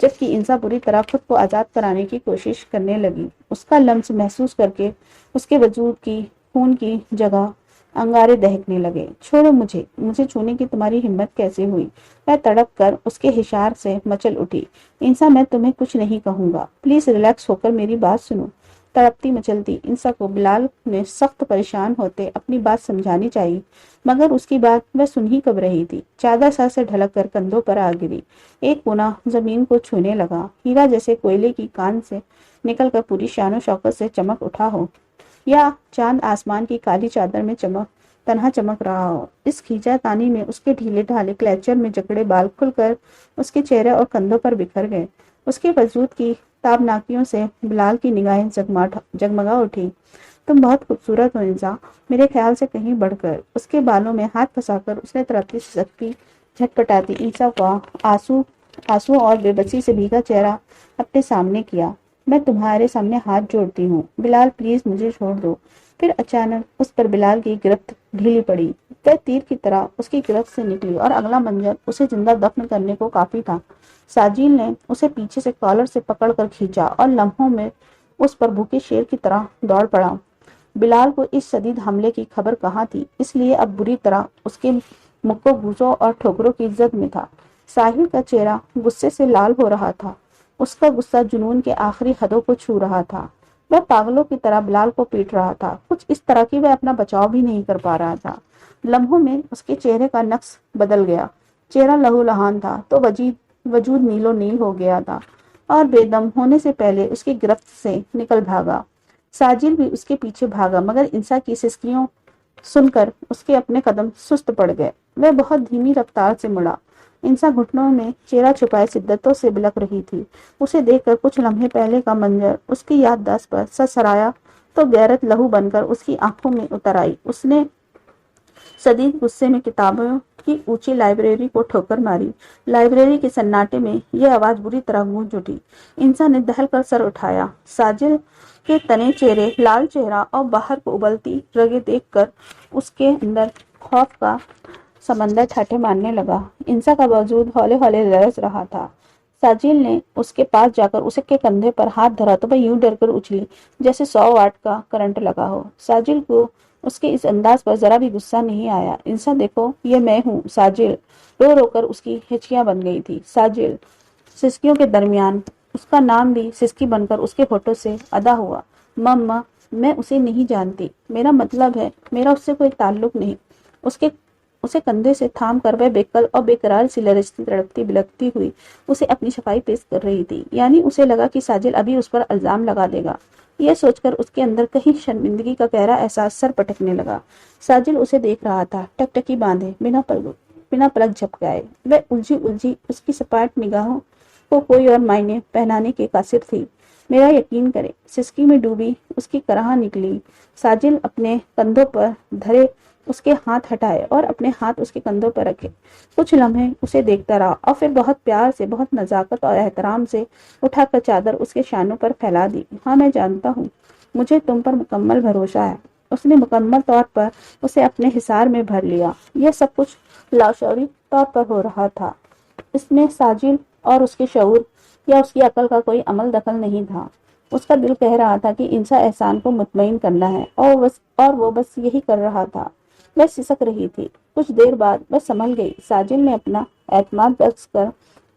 جبکہ انسا بری طرح خود کو آزاد کرانے کی کوشش کرنے لگی۔ اس کا لمس محسوس کر کے اس کے وجود کی خون کی جگہ انگارے دہکنے لگے۔ چھوڑو مجھے چھونے کی تمہاری ہمت کیسے ہوئی؟ میں تڑپ کر اس کے ہشار سے مچل اٹھی۔ انسا میں تمہیں کچھ نہیں کہوں گا، پلیز ریلیکس ہو کر میری بات سنو۔ تڑپتی مچلتی انسا کو بلال نے سخت پریشان ہوتے اپنی بات سمجھانی چاہی، مگر اس کی بات وہ سن ہی کب رہی تھی۔ چادر سر سے ڈھلک کر کندھوں پر آ گری، ایک کونا زمین کو چھونے لگا، ہیرا جیسے کوئلے کی کان سے نکل کر پوری شان و شوکت سے چمک اٹھا ہو، یا چاند آسمان کی کالی چادر میں تنہا چمک رہا ہو۔ اس کھینچا تانی میں اس کے ڈھیلے ڈھالے کلیچر میں جکڑے بال کھل کر اس کے چہرے اور کندھوں پر بکھر گئے۔ اس کے وجود کی تابناکیوں سے بلال کی نگاہیں جگمگا اٹھی۔ تم بہت خوبصورت ہو انسا، میرے خیال سے کہیں بڑھ کر۔ اس کے بالوں میں ہاتھ پھنسا کر اس نے تڑپتی سسکتی جھٹپٹاتی انسا کا آنسو اور بے بسی سے بھیگا چہرہ اپنے سامنے کیا۔ میں تمہارے سامنے ہاتھ جوڑتی ہوں بلال، پلیز مجھے چھوڑ دو۔ پھر اچانک اس پر بلال کی گرفت ڈھیلی پڑی، وہ تیر کی طرح اس کی گرفت سے نکلی اور اگلا منظر اسے زندہ دفن کرنے کو کافی تھا۔ ساجل نے اسے پیچھے سے کالر سے پکڑ کر کھینچا اور لمحوں میں اس پر بھوکے شیر کی طرح دوڑ پڑا۔ بلال کو اس شدید حملے کی خبر کہاں تھی، اس لیے اب بری طرح اس کے مکوں گوزوں اور ٹھوکروں کی زد میں تھا۔ ساحل کا چہرہ غصے سے لال ہو رہا تھا، اس کا غصہ جنون کے آخری حدوں کو چھو رہا تھا۔ وہ پاگلوں کی طرح بلال کو پیٹ رہا تھا، کچھ اس طرح کی وہ اپنا بچاؤ بھی نہیں کر پا رہا تھا۔ لمحوں میں اس کے چہرے کا نقص بدل گیا، چہرہ لہو لہان تھا تو وجود نیلو نیل ہو گیا تھا اور بے دم ہونے سے پہلے اس کی گرفت سے نکل بھاگا۔ ساجل بھی اس کے پیچھے بھاگا، مگر انسا کی سسکیوں سن کر اس کے اپنے قدم سست پڑ گئے۔ وہ بہت دھیمی رفتار سے مڑا۔ انسا گھٹنوں میں چہرہ چھپائے شدتوں سے بلک رہی تھی۔ اسے دیکھ کر کچھ لمحے پہلے کا منظر اس کی یادداشت پر سرسرایا تو غیرت لہو بن کر اس کی آنکھوں میں اتر آئی۔ اس نے شدید غصے میں کتابوں کی اونچی لائبریری کو ٹھوکر ماری۔ لائبریری کے سناٹے میں یہ آواز بری طرح گونج اٹھی۔ انسا نے دہل کر سر اٹھایا۔ ساجل کے تنے چہرے، لال چہرہ اور باہر کو ابلتی رگیں دیکھ کر اس کے اندر خوف کا سمندر ٹھاٹھے مارنے لگا۔ انسا کا وجود ہولے ہولے لرز رہا تھا۔ ساجل نے اس کے پاس جا کر اس کے کندھے پر ہاتھ دھرا تو وہ یوں ڈر کر اچھلی جیسے 100 واٹ کا کرنٹ لگا ہو۔ ساجل کو اس کے اس انداز پر ذرا بھی غصہ نہیں آیا۔ انسا دیکھو، یہ میں ہوں ساجل۔ رو رو کر اس کی ہچکیاں بن گئی تھی۔ ساجل، سسکیوں کے درمیان اس کا نام بھی سسکی بن کر اس کے ہونٹوں سے ادا ہوا۔ مما، میں اسے نہیں جانتی، میرا مطلب ہے میرا اس سے کوئی تعلق نہیں۔ اسے کندھے سے تھام کر وہ بےکل اور بے قرار سی لرزتی تڑپتی بلکتی ہوئی اسے اپنی صفائی پیش کر رہی تھی۔ یعنی اسے لگا کہ ساجل ابھی اس پر الزام لگا دے گا۔ یہ سوچ کر اس کے اندر کہیں شرمندگی کا گہرا احساس سر پٹکنے لگا۔ ساجل اسے دیکھ رہا تھا، ٹکٹکی باندھے، بنا پلک جھپکائے۔ وہ الجھی اس کی سپاٹ نگاہوں کو کوئی اور معنی پہنانے کے قاصر تھی۔ میرا یقین کرے، سسکی میں ڈوبی اس کی کرہاں نکلی۔ ساجل اپنے کندھوں پر دھرے اس کے ہاتھ ہٹائے اور اپنے ہاتھ اس کے کندھوں پر رکھے۔ کچھ لمحے اسے دیکھتا رہا اور پھر بہت پیار سے، بہت نزاکت اور احترام سے اٹھا کر چادر اس کے شانوں پر پھیلا دی۔ ہاں، میں جانتا ہوں، مجھے تم پر مکمل بھروسہ ہے۔ اس نے مکمل طور پر اسے اپنے حصار میں بھر لیا۔ یہ سب کچھ لاشعوری طور پر ہو رہا تھا۔ اس میں ساجل اور اس کے شعور یا اس کی عقل کا کوئی عمل دخل نہیں تھا۔ اس کا دل کہہ رہا تھا کہ انسا احسان کو مطمئن کرنا ہے اور وہ بس یہی کر رہا تھا۔ وہ سسک رہی تھی۔ کچھ دیر بعد وہ سنبھل گئی۔ ساجل نے اپنا اعتماد بخش کر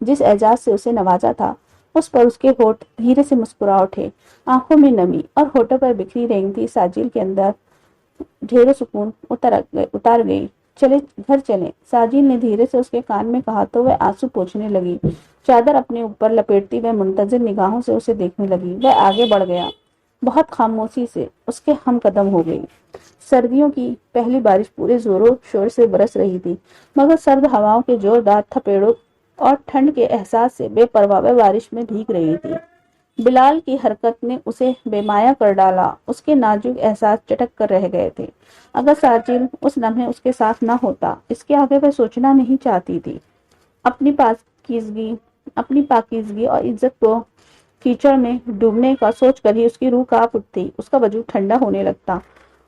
جس اعزاز سے اسے نوازا تھا اس پر اس کے ہونٹ دھیرے سے مسکرا اٹھے، آنکھوں میں نمی اور ہونٹوں پر بکھری رہی تھی۔ ساجل کے اندر ڈھیروں سکون اتار گئی۔ چلے گھر چلیں، ساجل نے دھیرے سے اس کے کان میں کہا تو وہ آنسو پوچھنے لگی۔ چادر اپنے اوپر لپیٹتی وہ منتظر نگاہوں سے اسے دیکھنے لگی۔ وہ آگے بڑھ گیا، بہت خاموشی سے اس کے ہم قدم ہو گئی۔ سردیوں کی پہلی بارش پورے زور و شور سے برس رہی تھی، مگر سرد ہواؤں کے زوردار تھپیڑوں اور ٹھنڈ کے احساس سے بے پرواہ بارش میں بھیگ رہی تھی۔ بلال کی حرکت نے اسے بے مایا کر ڈالا۔ اس کے نازک احساس چٹک کر رہ گئے تھے۔ اگر ساجل اس لمحے اس کے ساتھ نہ ہوتا، اس کے آگے وہ سوچنا نہیں چاہتی تھی۔ اپنی پاکیزگی اور عزت کو کیچڑ میں ڈوبنے کا سوچ کر ہی اس کی روح کانپ اٹھتی، اس کا وجود ٹھنڈا ہونے لگتا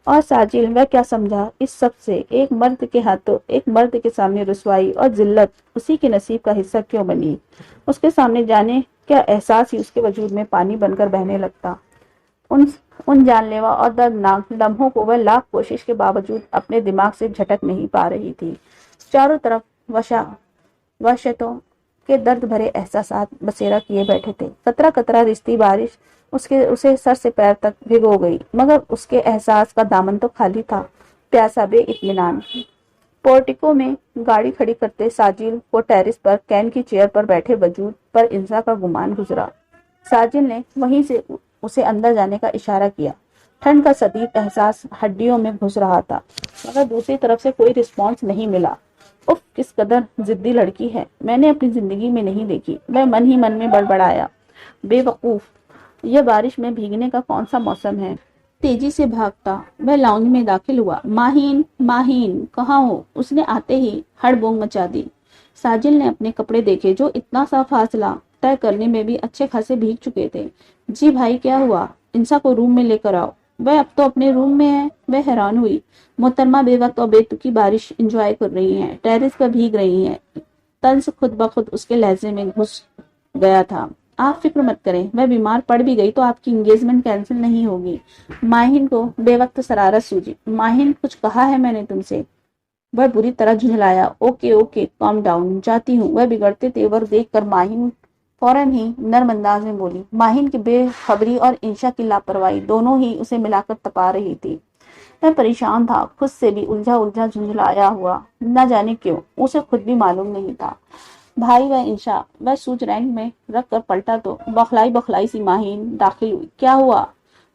اور ساجل وہ کیا سمجھا اس سب سے؟ ایک مرد کے ہاتھوں ایک مرد کے سامنے رسوائی اور ذلت اسی کے نصیب کا حصہ کیوں بنی؟ اس کے سامنے جانے کیا احساس ہی اس کے وجود میں پانی بن کر بہنے لگتا۔ ان جان لیوا اور دردناک لمحوں کو وہ لاکھ کوشش کے باوجود اپنے دماغ سے جھٹک نہیں پا رہی تھی۔ چاروں طرف وحشتوں کے درد بھرے احساسات بسیرا کیے بیٹھے تھے۔ قطرہ قطرہ رستی بارش اسے سر سے پیر تک بھگو گئی، مگر اس کے احساس کا دامن تو خالی تھا، پیاسا بے اطمینان۔ پورٹیکو میں گاڑی کھڑی کرتے ساجل کو ٹیرس پر کین کی چیئر پر بیٹھے وجود پر انسا کا گمان گزرا۔ ساجل نے وہیں سے اسے اندر جانے کا اشارہ کیا۔ ٹھنڈ کا شدید احساس ہڈیوں میں گھس رہا تھا، مگر دوسری طرف سے کوئی رسپانس نہیں ملا۔ اف، کس قدر ضدی لڑکی ہے، میں نے اپنی زندگی میں نہیں دیکھی، وہ من ہی من میں بڑبڑایا۔ بے وقوف، یہ بارش میں بھیگنے کا کون سا موسم ہے؟ تیزی سے بھاگتا وہ لاؤنج میں داخل ہوا۔ ماہین، ماہین کہاں ہو؟ اس نے آتے ہی ہڑبونگ مچا دی۔ ساجل نے اپنے کپڑے دیکھے جو اتنا سا فاصلہ طے کرنے میں بھی اچھے خاصے بھیگ چکے تھے۔ جی بھائی، کیا ہوا؟ انسا کو روم میں لے کر آؤ۔ وہ اب تو اپنے روم میں ہے؟ وہ حیران ہوئی۔ محترمہ بے وقت اور بے تکی بارش انجوائے کر رہی ہیں، ٹیرس پر بھیگ رہی ہیں۔ طنز خود بخود اس کے لہجے میں گھس گیا تھا۔ آپ فکر مت کریں، میں بیمار پڑ بھی گئی تو آپ کی انگیجمنٹ کینسل نہیں ہوگی۔ ماہین کو بے وقت شرارت سوجی۔ ماہین، کچھ کہا ہے میں نے تم سے؟ وہ بری طرح جھنجھلایا۔ اوکے اوکے، کام ڈاؤن، جاتی ہوں۔ وہ بگڑتے تیور دیکھ کر ماہین فوراً ہی نرم انداز میں بولی۔ ماہین کی بے خبری اور انشا کی لاپرواہی دونوں ہی اسے ملا کر تپا رہی تھی۔ میں پریشان تھا، خود سے بھی الجھا جھنجھلایا ہوا، نہ جانے کیوں، اسے خود بھی معلوم نہیں تھا۔ بھائی و انشا، وہ سوچ رینک میں رکھ کر پلٹا تو بوکھلائی سی ماہین داخل ہوئی۔ کیا ہوا؟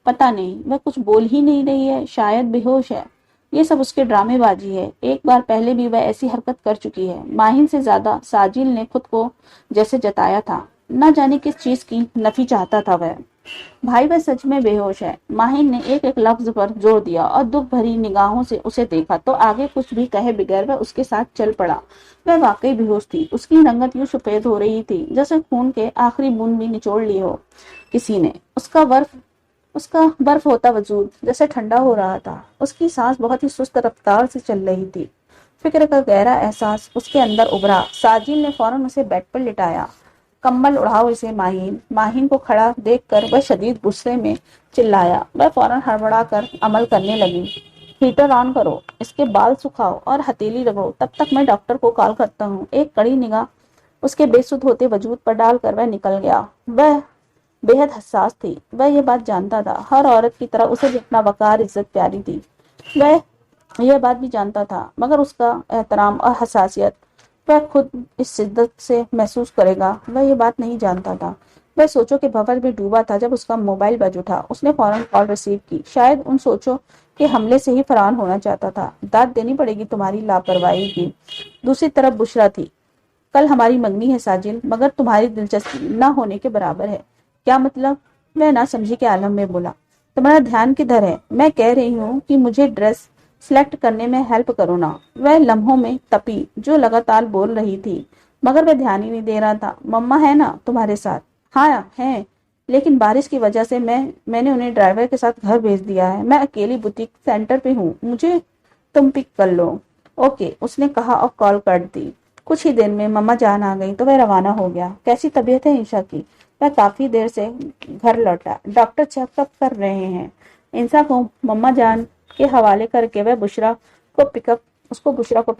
پتہ نہیں، وہ کچھ بول ہی نہیں رہی ہے، شاید بے ہوش ہے۔ یہ سب اس کے ڈرامے بازی ہے، ایک بار پہلے بھی وہ ایسی حرکت کر چکی ہے۔ ماہین سے زیادہ ساجل نے خود کو جیسے جتایا تھا، نہ جانے کس چیز کی نفی چاہتا تھا وہ۔ بھائی وہ سچ میں بے ہوش ہے۔ ماہین نے ایک ایک لفظ پر زور دیا اور دکھ بھری نگاہوں سے اسے دیکھا تو آگے کچھ بھی کہے بغیر وہ اس کے ساتھ چل پڑا۔ وہ واقعی بے ہوش تھی، اس کی رنگت یوں سفید ہو رہی تھی جیسے خون کے آخری بوند بھی نچوڑ لی ہو کسی نے۔ اس کا برف ہوتا وجود جیسے ٹھنڈا ہو رہا تھا۔ اس کی سانس بہت ہی سست رفتار سے چل رہی تھی۔ فکر کا گہرا احساس اس کے اندر ابھرا۔ ساجل نے فوراً اسے بیڈ پر لٹایا۔ کمبل اڑاؤ اسے ماہین۔ ماہین کو کھڑا دیکھ کر وہ شدید غصے میں چلایا۔ وہ فوراً ہڑبڑا کر عمل کرنے لگی۔ ہیٹر آن کرو، اس کے بال سکھاؤ اور ہتھیلی رگڑو، تب تک میں ڈاکٹر کو کال کرتا ہوں۔ ایک کڑی نگاہ اس کے بے سدھ ہوتے وجود پر ڈال کر وہ نکل گیا۔ وہ بے حد حساس تھی، وہ یہ بات جانتا تھا۔ ہر عورت کی طرح اسے بھی اپنا وقار عزت پیاری تھی، وہ یہ بات بھی جانتا تھا، مگر اس کا احترام اور حساسیت وہ خود اس شدت سے محسوس کرے گا، وہ یہ بات نہیں جانتا تھا۔ وہ سوچوں کے بھنور میں ڈوبا تھا جب اس کا موبائل بج اٹھا۔ اس نے فوراً کال ریسیو کی، شاید ان سوچوں کے حملے سے ہی فرار ہونا چاہتا تھا۔ داد دینی پڑے گی تمہاری لاپرواہی کی۔ دوسری طرف بشرا تھی۔ کل ہماری منگنی ہے ساجل، مگر تمہاری دلچسپی نہ ہونے کے برابر ہے۔ کیا مطلب؟ میں نہ سمجھی کے عالم میں بولا۔ تمہارا دھیان کدھر ہے؟ میں کہہ رہی ہوں کہ مجھے ڈریس سلیکٹ کرنے میں ہیلپ کرو نا۔ وہ لمحوں میں تپی جو لگاتار بول رہی تھی، مگر وہ دھیان ہی نہیں دے رہا تھا۔ مما ہے نا تمہارے ساتھ؟ ہاں ہیں، لیکن بارش کی وجہ سے میں نے انہیں ڈرائیور کے ساتھ گھر بھیج دیا ہے۔ میں اکیلی بوتیک سینٹر پہ ہوں، مجھے تم پک کر لو۔ اوکے، اس نے کہا اور کال کٹ دی۔ کچھ ہی دیر میں مما جان آ گئی تو وہ روانہ ہو گیا۔ کیسی طبیعت ہے انشا کی؟ وہ کافی دیر سے گھر لوٹا، ڈاکٹر چیک اپ کر رہے ہیں۔ انسا کو مما جان کے حوالے کر کے وہ بشرا کو پک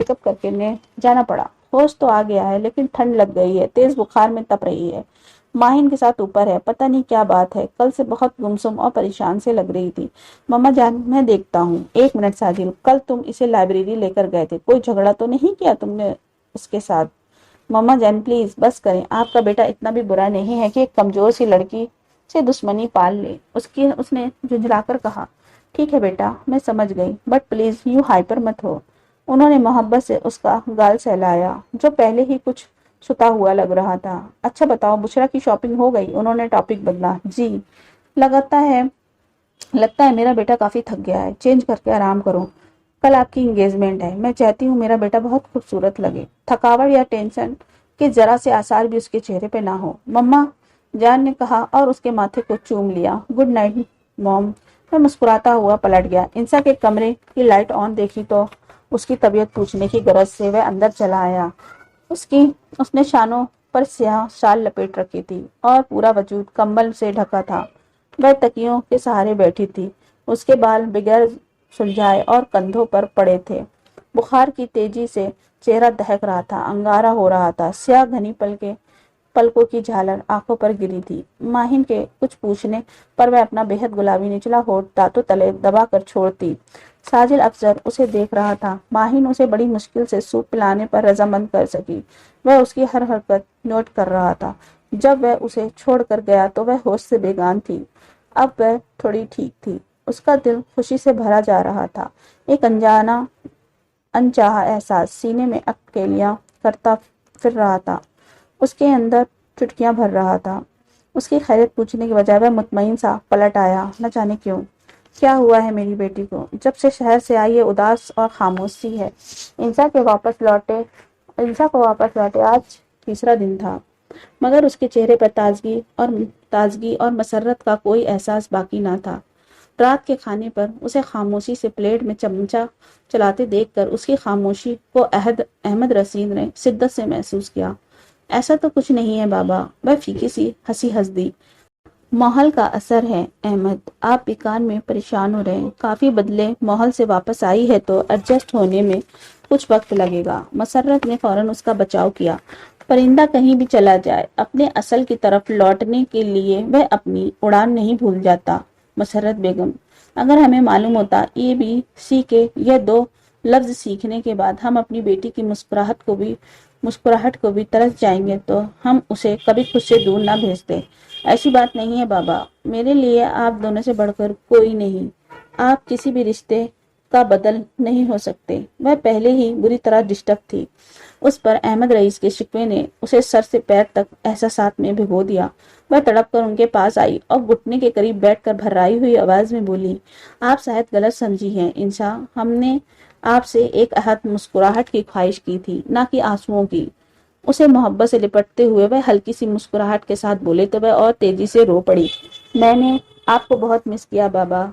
اپ کر کے لے جانا پڑا۔ ہوش تو آ گیا ہے لیکن ٹھنڈ لگ گئی ہے، تیز بخار میں تپ رہی ہے۔ ماہین کے ساتھ اوپر ہے، پتہ نہیں کیا بات ہے، کل سے بہت گمسم اور پریشان سے لگ رہی تھی۔ مما جان میں دیکھتا ہوں۔ ایک منٹ ساجل، کل تم اسے لائبریری لے کر گئے تھے، کوئی جھگڑا تو نہیں کیا تم نے اس کے ساتھ؟ مما جان پلیز بس کریں، آپ کا بیٹا اتنا بھی برا نہیں ہے کہ ایک کمزور سی لڑکی سے دشمنی پال لے۔ اس نے جھنجھلا کر کہا۔ ٹھیک ہے بیٹا، میں سمجھ گئی، بٹ پلیز یوں ہائپر مت ہو۔ انہوں نے محبت سے اس کا گال سہلایا جو پہلے ہی کچھ ستا ہوا لگ رہا تھا۔ اچھا بتاؤ، بشرا کی شاپنگ ہو گئی؟ انہوں نے ٹاپک بدلا۔ جی، لگتا ہے میرا بیٹا کافی تھک گیا ہے، چینج کر کے آرام کرو، کل آپ کی انگیجمنٹ ہے۔ میں چاہتی ہوں میرا بیٹا بہت خوبصورت لگے، تھکاوٹ یا ٹینشن کے ذرا سے آثار بھی اس کے چہرے پہ نہ ہو۔ مما جان نے کہا اور اس کے ماتھے کو چوم لیا۔ گڈ نائٹ موم۔ وہ مسکراتا ہوا پلٹ گیا۔ انسا کے کمرے کی لائٹ آن دیکھی تو اس کی طبیعت پوچھنے کی غرض سے وہ اندر چلا آیا۔ اس نے شانوں پر سیاہ شال لپیٹ رکھی تھی اور پورا وجود کمبل سے ڈھکا تھا۔ وہ تکیوں کے سہارے بیٹھی تھی۔ اس کے بال بغیر سلجھائے اور کندھوں پر پڑے تھے۔ بخار کی تیزی سے چہرہ دہک رہا تھا، انگارہ ہو رہا تھا۔ سیاہ گھنی پلکوں کی جھالر آنکھوں پر گری تھی۔ ماہین کے کچھ پوچھنے پر وہ اپنا بےحد گلابی نچلا ہونٹ دانتوں تلے دبا کر چھوڑتی۔ ساجل افسر اسے دیکھ رہا تھا۔ ماہین اسے بڑی مشکل سے سوپ پلانے پر رضامند کر سکی۔ وہ اس کی ہر حرکت نوٹ کر رہا تھا۔ جب وہ اسے چھوڑ کر گیا تو وہ ہوش سے بیگان تھی۔ اب وہ تھوڑی ٹھیک تھی۔ اس کا دل خوشی سے بھرا جا رہا تھا۔ ایک انچاہا احساس سینے میں اٹکیلیاں کرتا پھر رہا تھا۔ اس کے اندر چٹکیاں بھر رہا تھا۔ اس کی خیریت پوچھنے کی بجائے وہ مطمئن سا پلٹ آیا۔ نہ جانے کیوں؟ کیا ہوا ہے میری بیٹی کو؟ جب سے شہر سے آئی ہے اداس اور خاموش سی ہے۔ انسا کو واپس لوٹے آج تیسرا دن تھا، مگر اس کے چہرے پر تازگی اور مسرت کا کوئی احساس باقی نہ تھا۔ رات کے کھانے پر اسے خاموشی سے پلیٹ میں چمچہ چلاتے دیکھ کر اس کی خاموشی کو احمد رشید نے شدت سے محسوس کیا۔ ایسا تو کچھ نہیں ہے بابا، وہ پھیکی سی ہنسی ہنس دی۔ ماحول کا اثر ہے احمد، آپ بیکار میں پریشان ہو رہے ہیں۔ کافی بدلے ماحول سے واپس آئی ہے تو ایڈجسٹ ہونے میں کچھ وقت لگے گا۔ مسرت نے فوراً اس کا بچاؤ کیا۔ پرندہ کہیں بھی چلا جائے اپنے اصل کی طرف لوٹنے کے لیے وہ اپنی اڑان نہیں بھول جاتا۔ مسرت بیگم، اگر ہمیں معلوم ہوتا اے بی سی کے یہ 2 لفظ سیکھنے کے بعد ہم اپنی بیٹی کی مسکراہٹ کو بھی ترس جائیں گے تو ہم اسے کبھی خود سے دور نہ بھیجتے۔ ایسی بات نہیں ہے بابا، میرے لیے آپ دونوں سے بڑھ کر کوئی نہیں۔ آپ کسی بھی رشتے کا بدل نہیں ہو سکتے۔ وہ پہلے ہی بری طرح ڈسٹرب تھی۔ اس پر احمد رئیس کے شکوے نے اسے سر سے پیر تک احساسات میں بھگو دیا۔ وہ تڑپ کر ان کے پاس آئی اور گھٹنے کے قریب بیٹھ کر بھررائی ہوئی آواز میں بولی، آپ شاید غلط سمجھی ہیں انسا، ہم نے آپ سے ایک عہد مسکراہٹ کی خواہش کی تھی، نہ کہ آنسوؤں کی۔ اسے محبت سے لپٹتے ہوئے وہ ہلکی سی مسکراہٹ کے ساتھ بولے تو وہ اور تیزی سے رو پڑی۔ میں نے آپ کو بہت مس کیا بابا،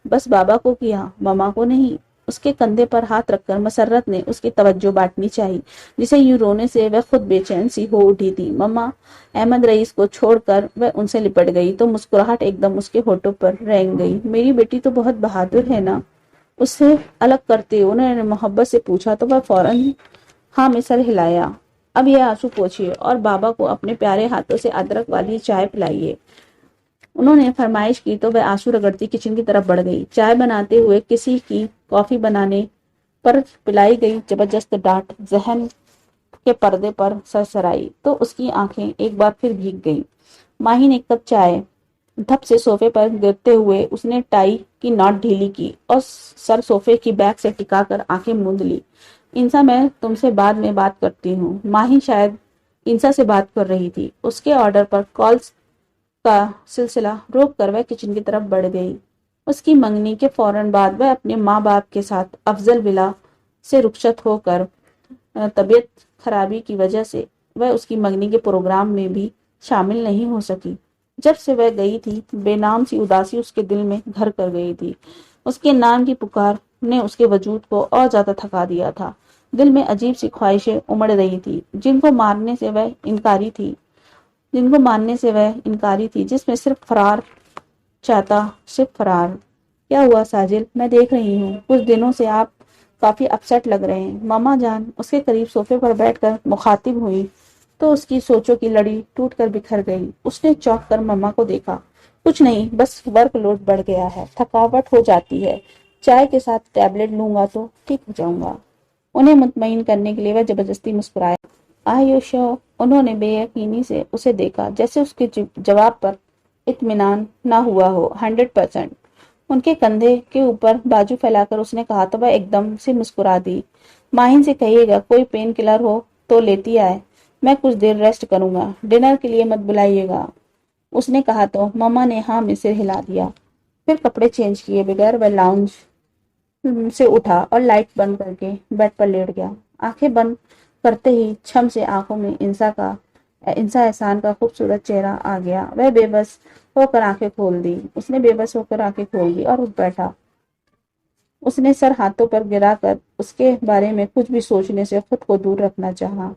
بس بابا کو کیا، ماما کو نہیں۔ اس کے کندھے پر ہاتھ رکھ کر مسرت نے اس کی توجہ بانٹنی چاہی، جسے یوں رونے سے وہ خود بے چین سی ہو اٹھی تھی۔ مما، احمد رئیس کو چھوڑ کر وہ ان سے لپٹ گئی تو مسکراہٹ ایک دم اس کے ہونٹوں پر رینگ گئی۔ میری بیٹی تو بہت بہادر ہے نا؟ اس سے الگ کرتے انہوں نے محبت سے پوچھا تو وہ فوراً ہاں میں سر ہلایا۔ اب یہ آنسو پوچھیے اور بابا کو اپنے پیارے ہاتھوں سے ادرک والی چائے پلائیے۔ انہوں نے فرمائش کی تو وہ آنسو رگڑتی کچن کی طرف بڑھ گئی۔ چائے بناتے ہوئے کسی کی کافی بنانے پر پلائی گئی زبردست ڈانٹ ذہن کے پردے پر سرسرائی تو اس کی آنکھیں ایک بار پھر بھیگ گئیں۔ ماہین ایک کپ چائے دھپ سے صوفے پر گرتے ہوئے اس نے ٹائی کی ناٹ ڈھیلی کی اور سر صوفے کی بیک سے ٹکا کر آنکھیں موند لی۔ انسا، میں تم سے بعد میں بات کرتی ہوں۔ ماہین شاید انسا سے بات کر رہی تھی۔ اس کے آرڈر پر کالز کا سلسلہ روک کر وہ کچن کی طرف بڑھ گئی۔ اس کی منگنی کے فوراً بعد وہ اپنے ماں باپ کے ساتھ افضل ولا سے رخصت ہو کر طبیعت خرابی کی وجہ سے وہ اس کی منگنی کے پروگرام میں بھی شامل نہیں ہو سکی۔ جب سے وہ گئی تھی بے نام سی اداسی اس کے دل میں گھر کر گئی تھی۔ اس کے نام کی پکار نے اس کے وجود کو اور زیادہ تھکا دیا تھا۔ دل میں عجیب سی خواہشیں امڑ رہی تھی جن کو ماننے سے وہ انکاری تھی، جس میں صرف فرار چاہتا، صرف فرار۔ کیا ہوا ساجل؟ میں دیکھ رہی ہوں کچھ دنوں سے آپ کافی اپسیٹ لگ رہے ہیں۔ ماما جان اس کے قریب صوفے پر بیٹھ کر مخاطب ہوئی تو اس کی سوچوں کی لڑی ٹوٹ کر بکھر گئی۔ اس نے چونک کر ماما کو دیکھا۔ کچھ نہیں، بس ورک لوڈ بڑھ گیا ہے، تھکاوٹ ہو جاتی ہے، چائے کے ساتھ ٹیبلٹ لوں گا تو ٹھیک ہو جاؤں گا۔ انہیں مطمئن کرنے کے لیے وہ زبردستی مسکرایا۔ Are you sure? انہوں نے بے یقینی سے اسے دیکھا، جیسے اس کے جواب پر اطمینان نہ ہوا ہو۔ 100%۔ ان کے کندھے کے اوپر بازو پھیلا کر اس نے کہا تو وہ ایک دم سے مسکرا دی۔ ماہین سے کہیے گا کوئی پین کلر ہو تو لیتی آئے، میں کچھ دیر ریسٹ کروں گا، ڈنر کے لیے مت بلائیے گا۔ اس نے کہا تو ماما نے ہاں میں سر ہلا دیا۔ پھر کپڑے چینج کیے بغیر وہ لاؤنج سے اٹھا اور لائٹ بند کر کے بیڈ پر لیٹ گیا۔ آنکھیں بند کرتے ہی چھم سے آنکھوں میں انسا کا انسا احسان کا خوبصورت چہرہ آ گیا۔ وہ بے بس ہو کر آنکھیں کھول دی۔ اس نے بے بس ہو کر آنکھیں کھول دی اور اٹھ بیٹھا۔ اس نے سر ہاتھوں پر گرا کر اس کے بارے میں کچھ بھی سوچنے سے خود کو دور رکھنا چاہا۔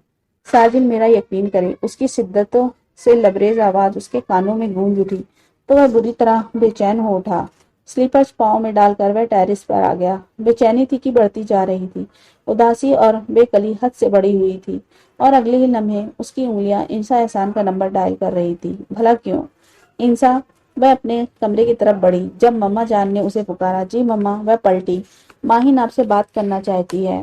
ساجن میرا یقین کرے، اس کی شدتوں سے لبریز آواز اس کے کانوں میں گونج اٹھی تو وہ بری طرح بے چین ہو اٹھا۔ سلیپرز پاؤں میں ڈال کر وہ ٹیرس پر آ گیا۔ بے چینی تھی کہ بڑھتی جا رہی تھی۔ اداسی اور بے کلی حد سے بڑھی ہوئی تھی اور اگلے ہی لمحے اس کی انگلیاں انسا احسان کا نمبر ڈائل کر رہی تھی۔ بھلا کیوں؟ انسا، وہ اپنے کمرے کی طرف بڑھی جب مما جان نے اسے پکارا۔ جی مما، وہ پلٹی۔ ماہین آپ سے بات کرنا چاہتی ہے۔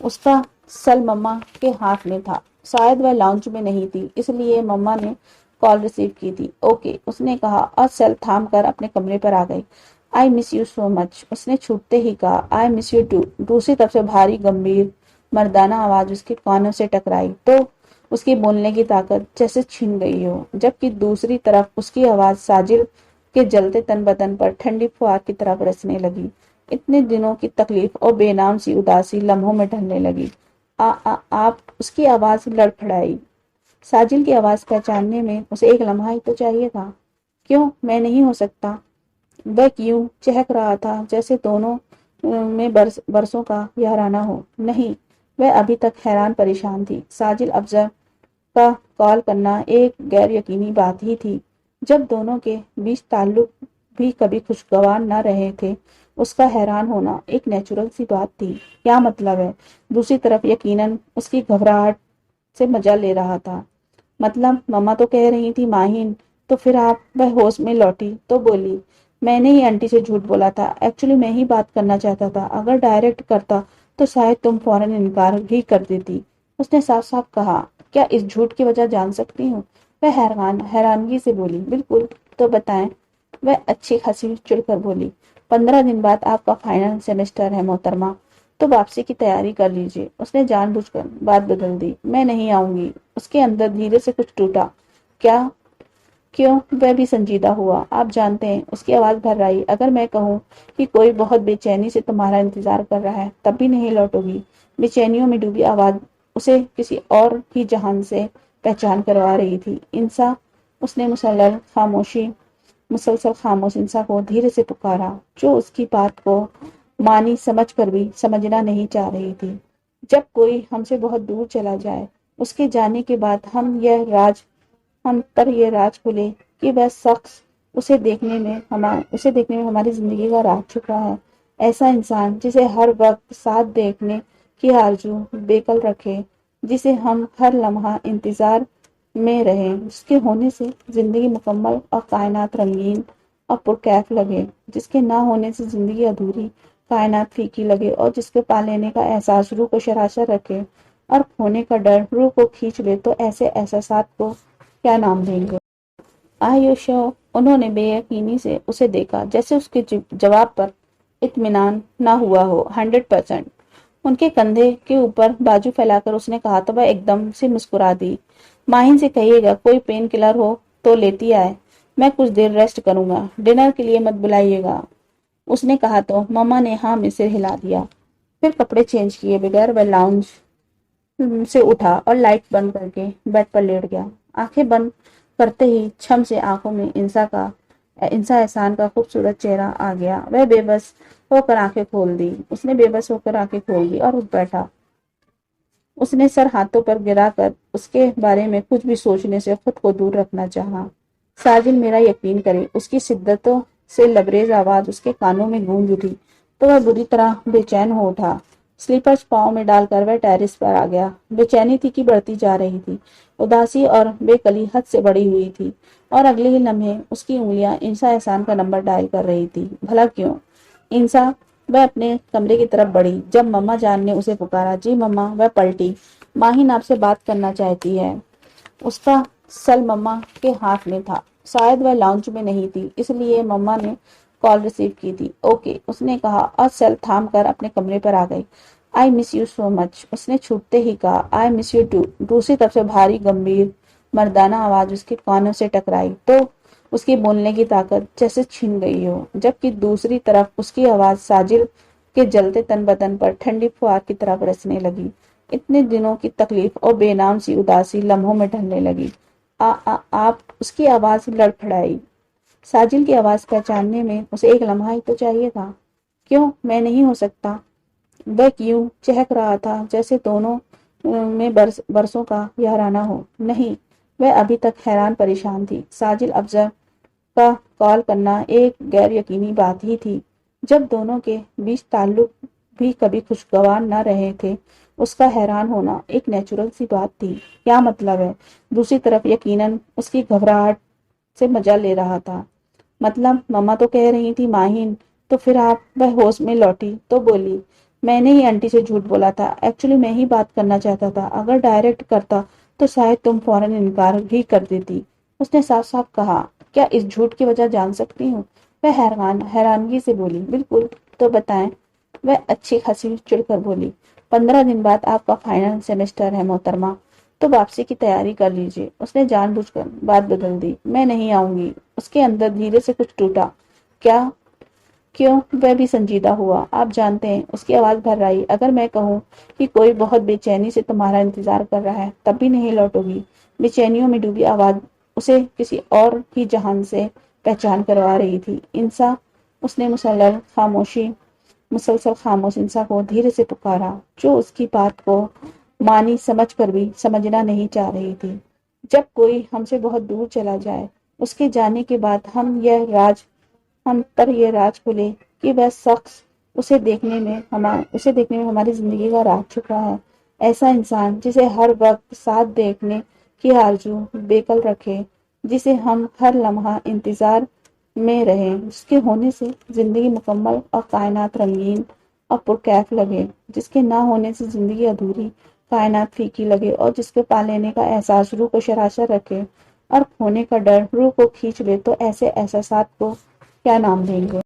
اس کا سل مما کے ہاتھ میں تھا۔ شاید وہ لاؤنج میں نہیں تھی، اس لیے مما نے کال ریسیو کی تھی۔ اوکے، اس نے کہا اور سیل تھام کر اپنے کمرے پر آ گئی۔ آئی مس یو سو مچ، اس نے چھوٹتے ہی کہا۔ آئی مس یو ٹو۔ دوسری طرف سے بھاری گمبھیر مردانہ آواز اس کے کانوں سے ٹکرائی تو اس کی بولنے کی طاقت جیسے چھن گئی ہو، جبکہ دوسری طرف اس کی آواز ساجل کے جلتے تن بدن پر ٹھنڈی فوار کی طرح برسنے لگی۔ اتنے دنوں کی تکلیف اور بے نام سی اداسی لمحوں میں ڈھلنے لگی۔ آپ، اس کی آواز لڑکھڑائی۔ ساجل کی آواز پہچاننے میں اسے ایک لمحہ ہی تو چاہیے تھا۔ کیوں میں نہیں ہو سکتا؟ وہ کیوں چہک رہا تھا جیسے دونوں میں برسوں کا یارانہ ہو۔ نہیں، وہ ابھی تک حیران پریشان تھی۔ ساجل افضل کا کال کرنا ایک غیر یقینی بات ہی تھی۔ جب دونوں کے بیچ تعلق بھی کبھی خوشگوار نہ رہے تھے، اس کا حیران ہونا ایک نیچرل سی بات تھی۔ کیا مطلب ہے؟ دوسری طرف یقیناً اس کی گھبراہٹ سے مزہ لے رہا تھا۔ مطلب مما تو کہہ رہی تھی ماہین، تو پھر آپ؟ وہ ہوش میں لوٹی تو بولی، میں نے ہی آنٹی سے جھوٹ بولا تھا۔ ایکچولی میں ہی بات کرنا چاہتا تھا، اگر ڈائریکٹ کرتا تو شاید تم فوراً انکار ہی کر دیتی۔ اس نے صاف صاف کہا۔ کیا اس جھوٹ کی وجہ جان سکتی ہوں؟ وہ حیرانگی سے بولی۔ بالکل، تو بتائیں۔ وہ اچھی خاصی چڑ کر بولی۔ 15 دن بعد آپ کا فائنل سیمسٹر ہے محترمہ، تو واپسی کی تیاری کر لیجیے۔ اس نے جان بوجھ کر بات بدل دی۔ میں نہیں آؤں گی۔ اس کے اندر دھیرے سے کچھ ٹوٹا۔ کیا؟ کیوں؟ وہ بھی سنجیدہ ہوا۔ آپ جانتے ہیں، اس کی آواز بھر آئی، اگر میں کہوں کہ کوئی بہت بے چینی سے تمہارا انتظار کر رہا ہے تب بھی نہیں لوٹو گی؟ بے چینیوں میں ڈوبی آواز اسے کسی اور ہی جہان سے پہچان کروا رہی تھی۔ انسا، اس نے مسلسل خاموش انسا کو دھیرے سے پکارا، جو اس کی بات کو معنی سمجھ کر بھی سمجھنا نہیں چاہ رہی تھی۔ جب کوئی ہم سے بہت دور چلا جائے، اس کے جانے کے بعد ہم پر یہ راز کھلے کہ وہ شخص اسے دیکھنے میں ہماری زندگی کا راز چھپا ہے۔ ایسا انسان جسے ہر وقت ساتھ دیکھنے کی آرزو بیکل رکھے، جسے ہم ہر لمحہ انتظار میں رہیں، جس کے ہونے سے زندگی مکمل اور کائنات رنگین اور پرکیف لگے، جس کے نہ ہونے سے زندگی ادھوری، کائنات پھیکی لگے، اور جس کے پا لینے کا احساس روح کو شراشر رکھے اور کھونے کا ڈر روح کو کھینچ لے، تو ایسے احساسات کو کیا نام دیں گے؟ آیوشو، انہوں نے بے یقینی سے اسے دیکھا، جیسے اس کے جواب پر اطمینان نہ ہوا ہو۔ 100%۔ ان کے کندھے کے اوپر بازو پھیلا کر اس نے کہا تو وہ ایک دم سے مسکرا دی۔ ماہین سے کہیے گا کوئی پین کلر ہو تو لیتی آئے، میں کچھ دیر ریسٹ کروں گا، ڈنر کے لیے مت بلائیے گا۔ اس نے کہا تو مما نے ہاں میں سر ہلا دیا۔ پھر کپڑے چینج کیے بغیر وہ لاؤنج سے اٹھا اور لائٹ بند کر کے بیڈ پر لیٹ گیا۔ آنکھیں بند کرتے ہی چھم سے آنکھوں میں انسا احسان کا خوبصورت چہرہ آ گیا۔ وہ بے بس ہو کر آنکھیں کھول دی۔ اس نے بے بس ہو کر آنکھیں کھول دی اور اٹھ بیٹھا۔ اس نے سر ہاتھوں پر گرا کر اس کے بارے میں کچھ بھی سوچنے سے خود کو دور رکھنا چاہا۔ ساجن میرا یقین کرے، اس کی شدتوں سے لبریز آواز اس کے کانوں میں گونج اٹھی تو وہ بری طرح بے چین ہو اٹھا۔ سلیپرز پاؤں میں ڈال کر وہ ٹیرس پر آ گیا۔ بے چینی تھی کہ بڑھتی جا رہی تھی۔ اداسی اور بے کلی حد سے بڑھی ہوئی تھی اور اگلے ہی لمحے اس کی انگلیاں انسا احسان کا نمبر ڈائل کر رہی تھی۔ بھلا کیوں؟ انسا، وہ اپنے کمرے کی طرف بڑھی جب مما جان نے اسے پکارا۔ جی مما، وہ پلٹی۔ ماہین آپ سے بات کرنا چاہتی ہے۔ اس کا سل مما کے ہاتھ میں تھا۔ شاید وہ لاؤنج میں نہیں تھی، اس لیے مما نے کال ریسیو کی تھی۔ اوکے، اس نے کہا اور سیل تھام کر اپنے کمرے پر آ گئی۔ آئی مس یو سو مچ، اس نے چھوٹتے ہی کہا۔ آئی مس یو ٹو۔ دوسری طرف سے بھاری گمبھیر مردانہ آواز اس کے کانوں سے ٹکرائی تو اس کی بولنے کی طاقت جیسے چھن گئی ہو، جبکہ دوسری طرف اس کی آواز ساجل کے جلتے تن بدن پر ٹھنڈی فوار کی طرح برسنے لگی۔ اتنے دنوں کی تکلیف اور بے نام سی اداسی لمحوں میں ڈھلنے لگی۔ آپ اس کی آواز لڑکھڑائی۔ ساجل کی آواز پہچاننے میں اسے ایک لمحہ ہی تو چاہیے تھا۔ کیوں میں نہیں ہو سکتا؟ وہ یوں چہک رہا تھا جیسے دونوں میں برسوں کا یارانہ ہو۔ نہیں، وہ ابھی تک حیران پریشان تھی۔ ساجل افضل کا کال کرنا ایک غیر یقینی بات ہی تھی۔ جب دونوں کے بیچ تعلق بھی کبھی خوشگوار نہ رہے تھے، اس کا حیران ہونا ایک نیچرل سی بات تھی۔ کیا مطلب ہے؟ دوسری طرف یقیناً اس کی گھبراہٹ سے مزہ لے رہا تھا۔ مطلب مما تو کہہ رہی تھی ماہین، تو پھر آپ وہ ہوش میں لوٹی تو بولی، میں نے ہی آنٹی سے جھوٹ بولا تھا، ایکچولی میں ہی بات کرنا چاہتا تھا، اگر ڈائریکٹ کرتا تو شاید تم فوراً انکار بھی کر دیتی۔ اس نے صاف صاف کہا۔ کیا اس جھوٹ کی وجہ جان سکتی ہوں؟ وہ حیرانگی سے بولی۔ بالکل، تو بتائیں۔ وہ اچھی خاصی چڑ کر بولی۔ 15 دن بعد آپ کا فائنل سیمسٹر ہے محترمہ، تو واپسی کی تیاری کر لیجیے۔ اس نے جان بوجھ کر بات بدل دی۔ میں نہیں آؤں گی۔ اس کے اندر دھیرے سے کچھ ٹوٹا۔ کیا؟ کیوں؟ وہ بھی سنجیدہ ہوا۔ آپ جانتے ہیں، اس کی آواز بھر آئی، اگر میں کہوں کہ کوئی بہت بے چینی سے تمہارا انتظار کر رہا ہے، تب بھی نہیں لوٹو گی؟ بے چینیوں میں ڈوبی آواز اسے کسی اور ہی جہان سے پہچان کروا رہی تھی۔ انسا، اس نے مسلسل خاموش انسا کو دھیرے سے پکارا، جو اس کی بات کو معنی سمجھ کر بھی سمجھنا نہیں چاہ رہی تھی۔ جب کوئی ہم سے بہت دور چلا جائے، اس کے جانے کے بعد ہم پر یہ راز کھلے کہ وہ شخص اسے دیکھنے میں ہماری زندگی کا راز چھپا ہے۔ ایسا انسان جسے ہر وقت ساتھ دیکھنے کی آرزو بیکل رکھے، جسے ہم ہر لمحہ انتظار میں رہیں، جس کے ہونے سے زندگی مکمل اور کائنات رنگین اور پرکیف لگے، جس کے نہ ہونے سے زندگی ادھوری، کائنات پھیکی لگے، اور جس کے پا لینے کا احساس روح کو شراشر رکھے اور کھونے کا ڈر روح کو کھینچ لے۔ تو ایسے احساسات کو کیا نام دیں گے؟